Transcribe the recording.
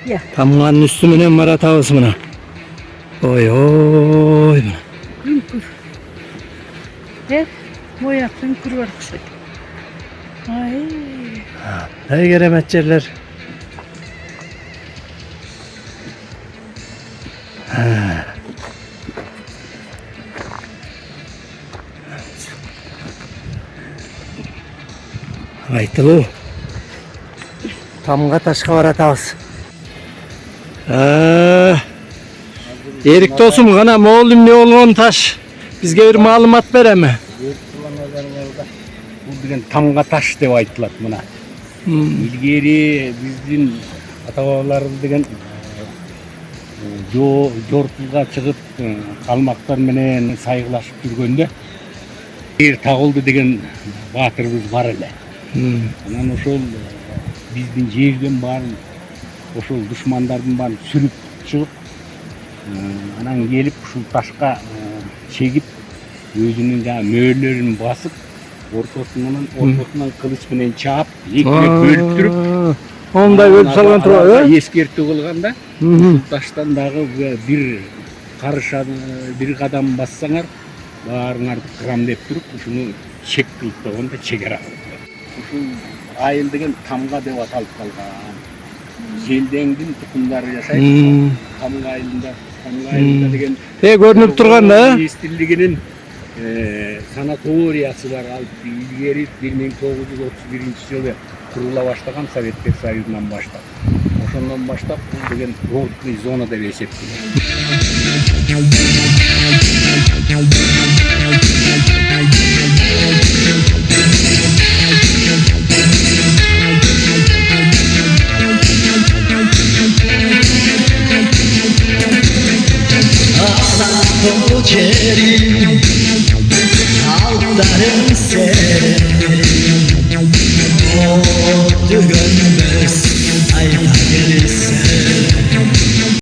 Ya. Tamganın üstümüne var atağız buna. Oy oy. Hünkür. Hep boya hünkür var kuşak. Ay. Ne geremetçerler. Aytılı. Tamga taşka var atağız. Erik dostum gana moğolum ne olğun taş. Bizge bir malumat bereme. Bu degan tamga taş dep aytылат мына. İlgeri биздин ата-бабаларыбыз деген жортулга чыгып калмактар менен сайгылашып жүргөндө эр тагылды деген баатырыбыз бар эле. Анан ошол биздин жерден баарын ошол душмандардын баарын сүрүп чыгып анан келип ушул ташка чегип өзүнүн жана мөөрлөрүн басып ортосунан кылыч менен чаап экиге бөлүп туруп Onday ölüp salgan turabı. Ескертүү кылганда ушул таштан дагы бир карышаны бир кадам бассаңар баарыңарды кырам деп туруп ушуну чек кылып койгондо чегара. Ушул айыл деген тамга деп аталып калган. Желдеңдин тукумдары жашайт. Тамга айылында деген Көрүнүп турган да. Эстилдигинин санаториясы бар. Ал илгери 1931-жылы курула баштаган Советтер Союзунан баштап. Ошондон баштап бул деген курортный зона деп эсептелет. Koçerim Aldarım seni O düğünmez Ayda gelirse